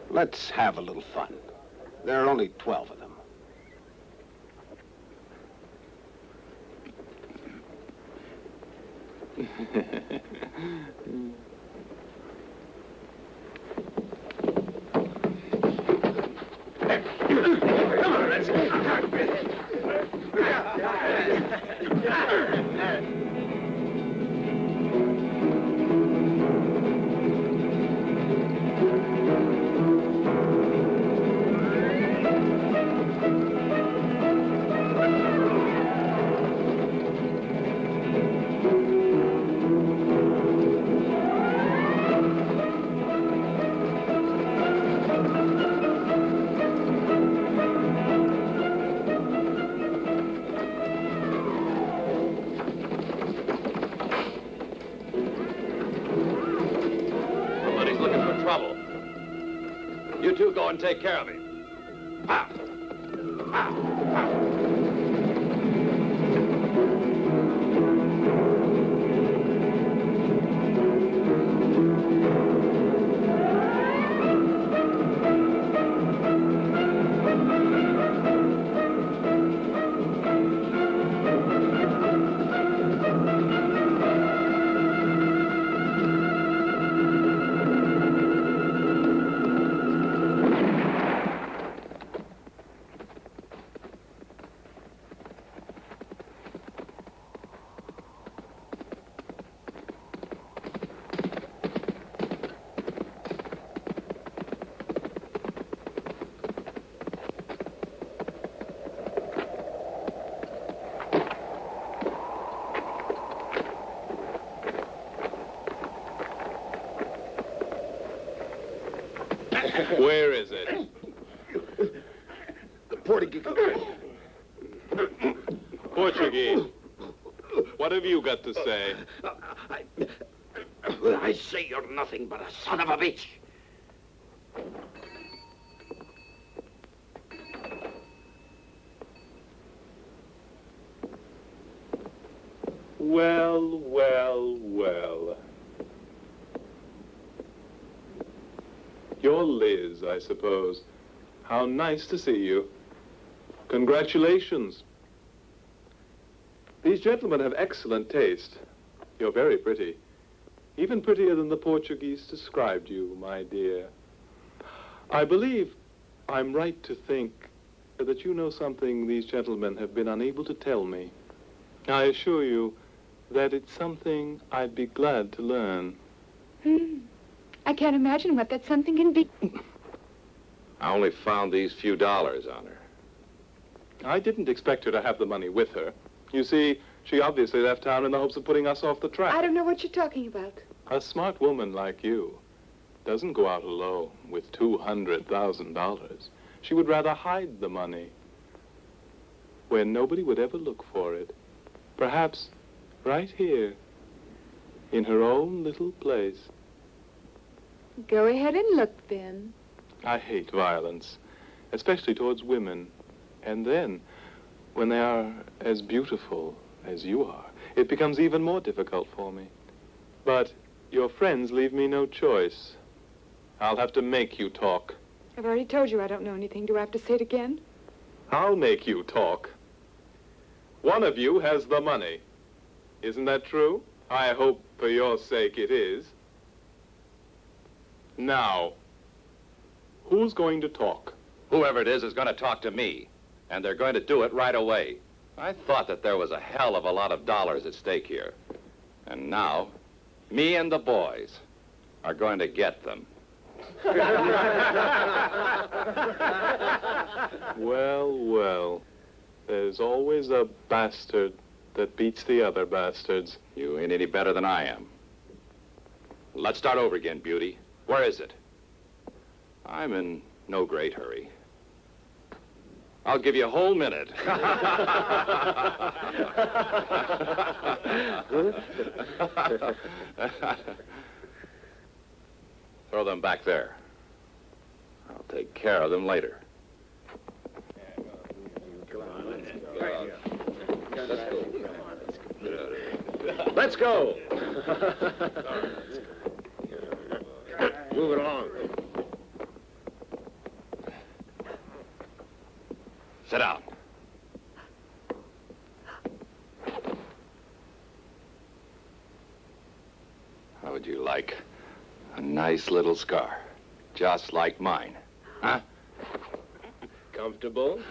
Let's have a little fun. There are only 12 of them. Come on, let's go. You two go and take care of him. Ah. Ah. Ah. Where is it? The Portuguese. Portuguese. What have you got to say? I say you're nothing but a son of a bitch. Well, well, well. You're Liz, I suppose. How nice to see you. Congratulations. These gentlemen have excellent taste. You're very pretty. Even prettier than the Portuguese described you, my dear. I believe I'm right to think that you know something these gentlemen have been unable to tell me. I assure you that it's something I'd be glad to learn. I can't imagine what that something can be. I only found these few dollars on her. I didn't expect her to have the money with her. You see, she obviously left town in the hopes of putting us off the track. I don't know what you're talking about. A smart woman like you doesn't go out alone with $200,000. She would rather hide the money where nobody would ever look for it. Perhaps right here, in her own little place. Go ahead and look, then. I hate violence, especially towards women. And then, when they are as beautiful as you are, it becomes even more difficult for me. But your friends leave me no choice. I'll have to make you talk. I've already told you I don't know anything. Do I have to say it again? I'll make you talk. One of you has the money. Isn't that true? I hope for your sake it is. Now, who's going to talk? Whoever it is going to talk to me. And they're going to do it right away. I thought that there was a hell of a lot of dollars at stake here. And now, me and the boys are going to get them. Well, well. There's always a bastard that beats the other bastards. You ain't any better than I am. Let's start over again, Beauty. Where is it? I'm in no great hurry. I'll give you a whole minute. Throw them back there. I'll take care of them later. Let's go. Move it along. Sit down. How would you like a nice little scar, just like mine? Huh? Comfortable?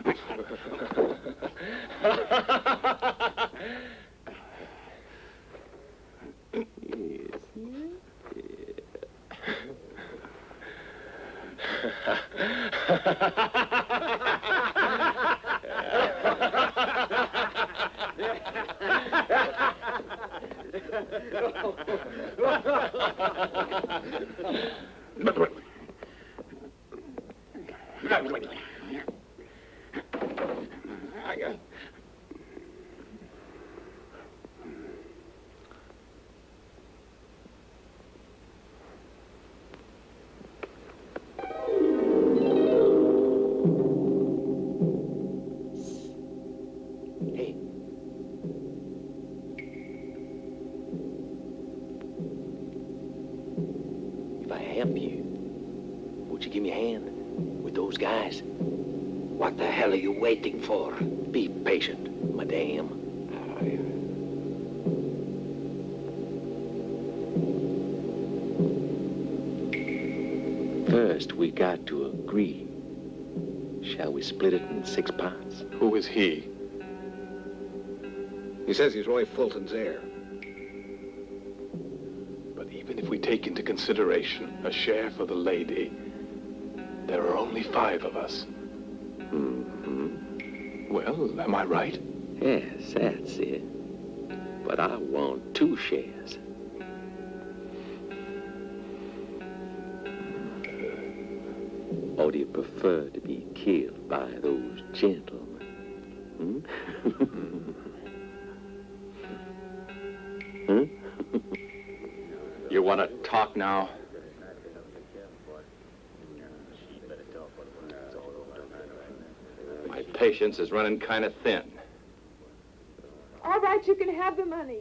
What the hell are you waiting for? Be patient, madame. First, we got to agree. Shall we split it in 6 parts? Who is he? He says he's Roy Fulton's heir. But even if we take into consideration a share for the lady, there are only 5 of us. Well, am I right? Yes, that's it. But I want 2 shares. Or do you prefer to be killed by those gentlemen? You want to talk now? My patience is running kind of thin. All right, you can have the money.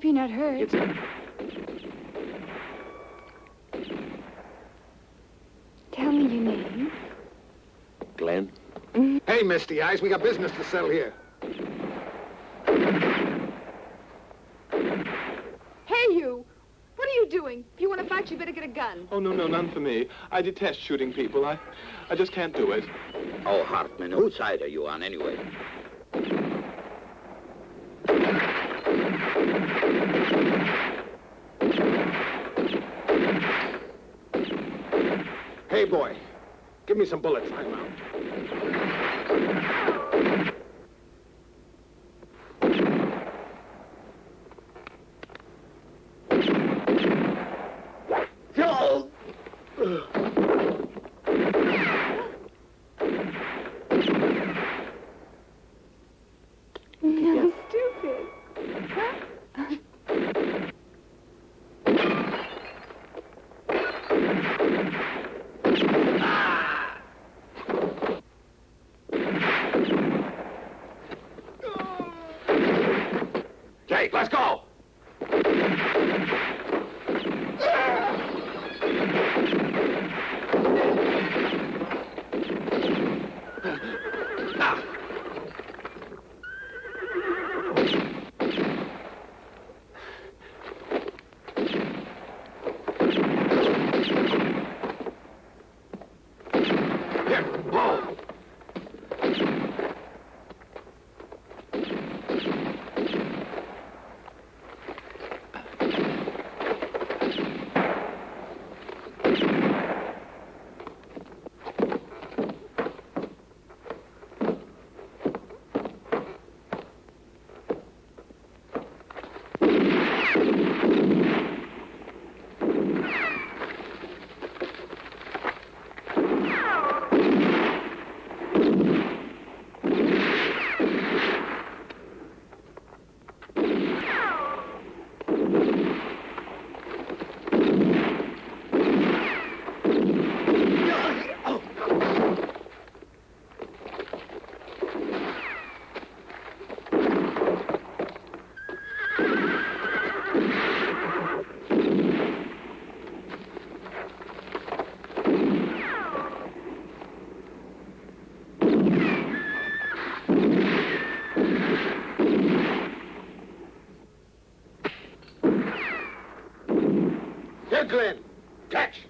he not hurt? It's... Tell me your name. Glenn? Hey, Misty Eyes, we got business to settle here. Hey, you! What are you doing? If you want to fight, you better get a gun. Oh, no, none for me. I detest shooting people. I just can't do it. Oh, Hartman, whose side are you on anyway? Hey, boy, give me some bullets. I'm out. You're stupid. Jake, let's go! Here, Glenn. Catch.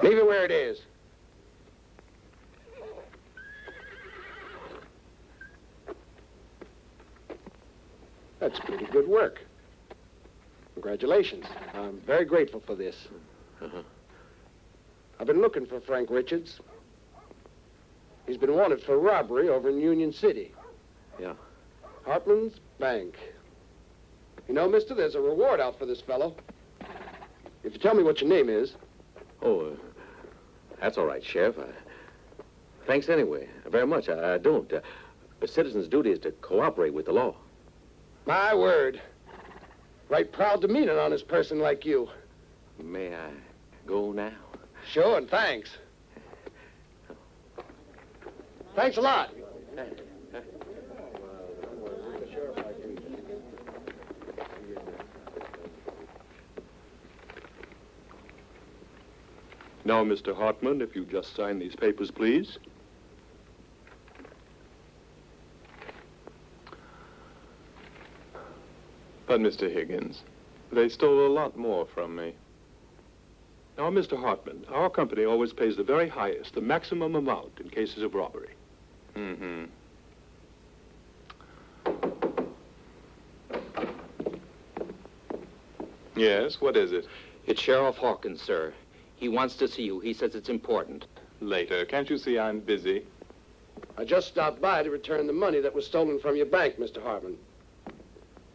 Leave it where it is. That's pretty good work. Congratulations. I'm very grateful for this. I've been looking for Frank Richards. He's been wanted for robbery over in Union City. Yeah. Hartman's Bank. You know, mister, there's a reward out for this fellow. If you tell me what your name is. Oh, that's all right, Sheriff. Thanks anyway. Very much. I don't. A citizen's duty is to cooperate with the law. My word. Right proud to meet an honest person like you. May I go now? Sure, and thanks. Thanks a lot. Now, Mr. Hartman, if you just sign these papers, please. But, Mr. Higgins, they stole a lot more from me. Now, Mr. Hartman, our company always pays the very highest, the maximum amount in cases of robbery. Mm-hmm. Yes, what is it? It's Sheriff Hawkins, sir. He wants to see you. He says it's important. Later. Can't you see I'm busy? I just stopped by to return the money that was stolen from your bank, Mr. Hartman.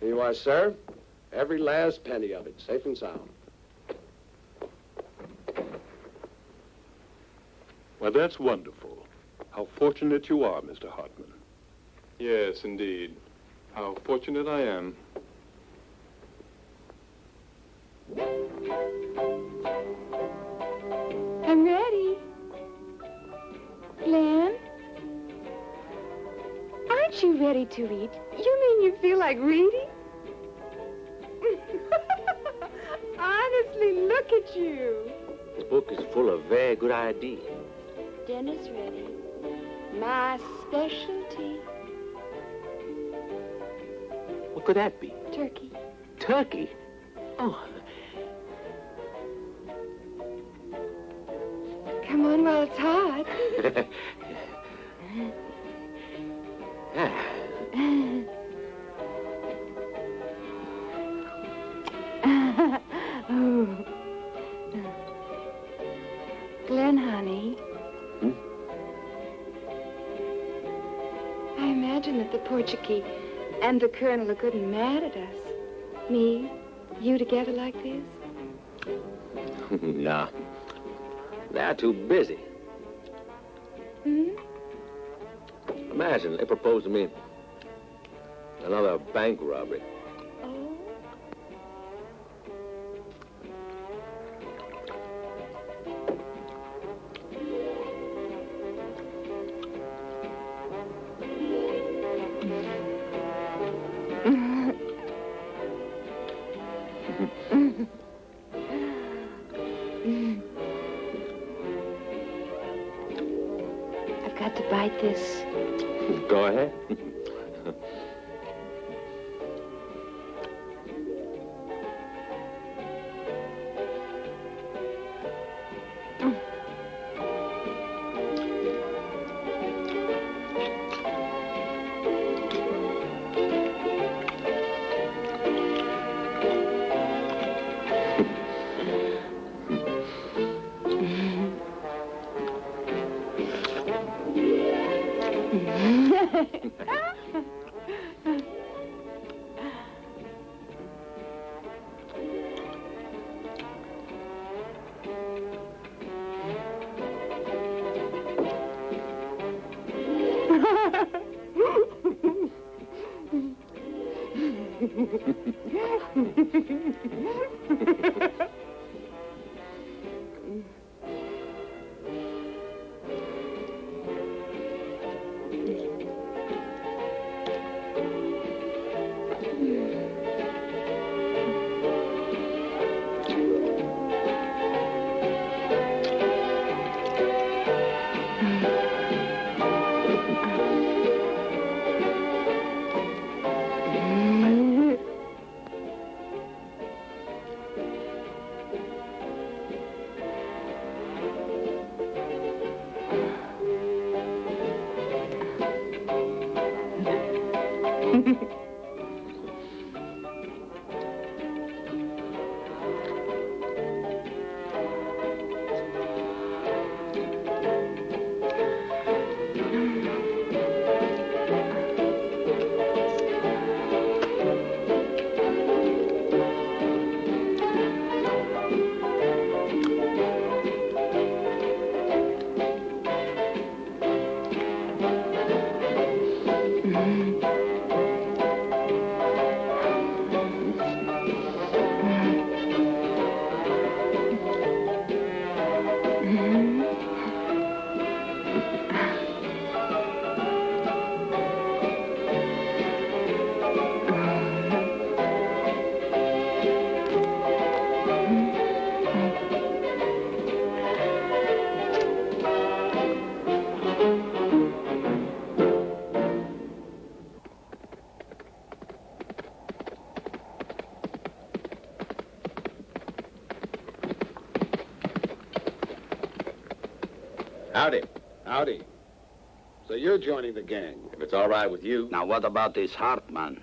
Here you are, sir. Every last penny of it, safe and sound. Well, that's wonderful. How fortunate you are, Mr. Hartman. Yes, indeed. How fortunate I am. I'm ready. Glenn? Aren't you ready to eat? You mean you feel like reading? Honestly, look at you. This book is full of very good ideas. Dinner's ready. My specialty. What could that be? Turkey. Turkey? Oh. Come on while it's hot. Oh. Glenn, honey. I imagine that the Portuguese and the Colonel are good and mad at us. Me, you together like this? Nah. They're too busy. Hmm? Imagine they proposed to me another bank robbery. Oh? I've got to bite this. Go ahead. Howdy. Howdy. So you're joining the gang. If it's all right with you. Now, what about this Hartman?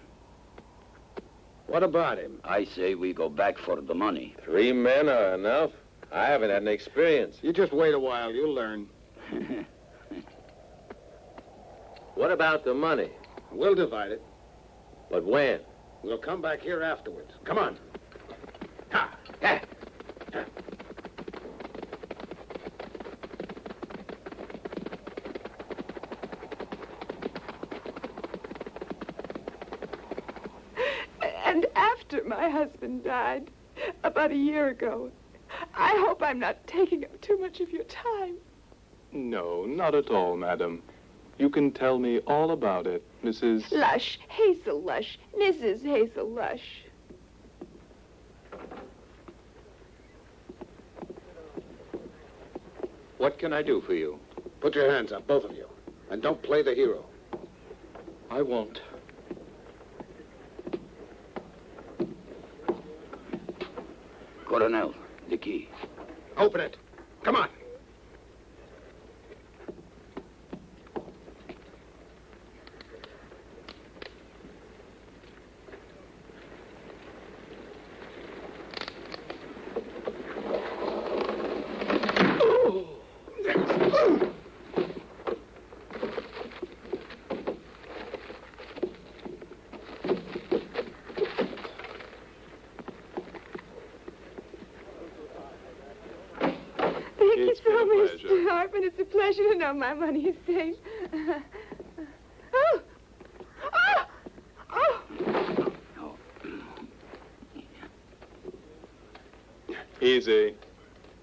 What about him? I say we go back for the money. 3 men are enough. I haven't had any experience. You just wait a while. You'll learn. What about the money? We'll divide it. But when? We'll come back here afterwards. Come on. Ha! And after my husband died, about a year ago, I hope I'm not taking up too much of your time. No, not at all, madam. You can tell me all about it, Mrs. Lush, Hazel Lush, Mrs. Hazel Lush. What can I do for you? Put your hands up, both of you. And don't play the hero. I won't. Coronel, the key. Open it. Come on. It's a pleasure to know my money is safe. Oh! Oh! Oh! Easy.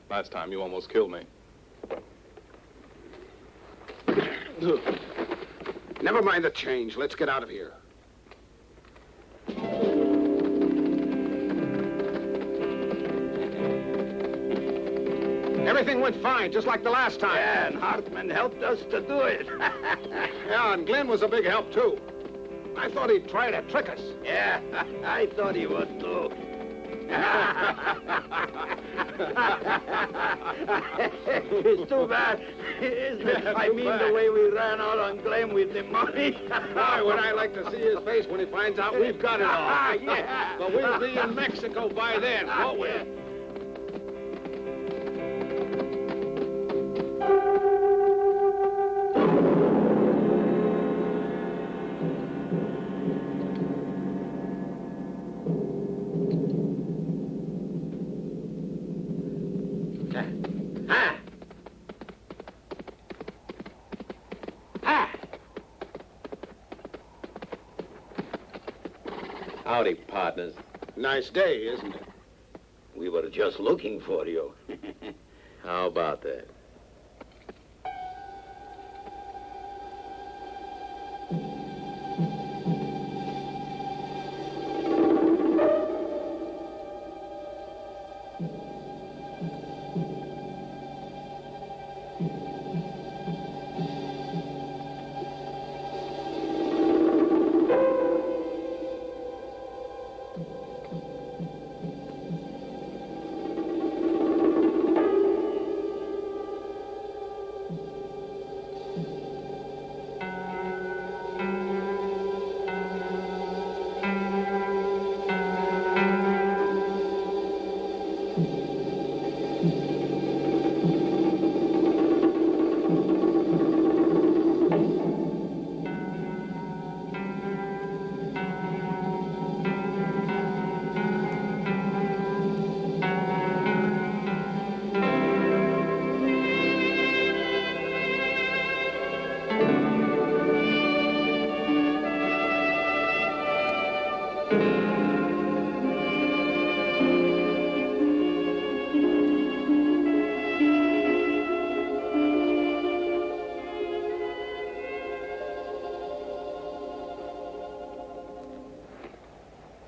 Last time you almost killed me. Never mind the change. Let's get out of here. Everything went fine, just like the last time. Yeah, and Hartman helped us to do it. Yeah, and Glenn was a big help, too. I thought he'd try to trick us. Yeah, I thought he would, too. It's too bad, isn't it? I mean, the way we ran out on Glenn with the money. Boy, would I like to see his face when he finds out we've got it all. Yeah. But we'll be in Mexico by then, won't we? Howdy, partners. Nice day, isn't it? We were just looking for you. How about that?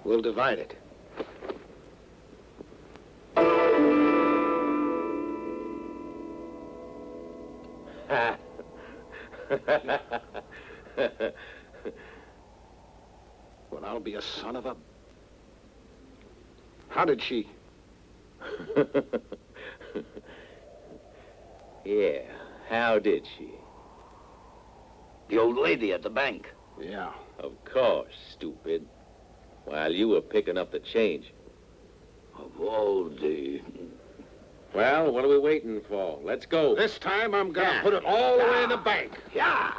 We'll divide it. Well, I'll be a son of a... How did she... Yeah, How did she? The old lady at the bank. Yeah. Of course, stupid. While you were picking up the change. Of all the... Well, what are we waiting for? Let's go. This time I'm gonna put it all the way in the bank. Yeah.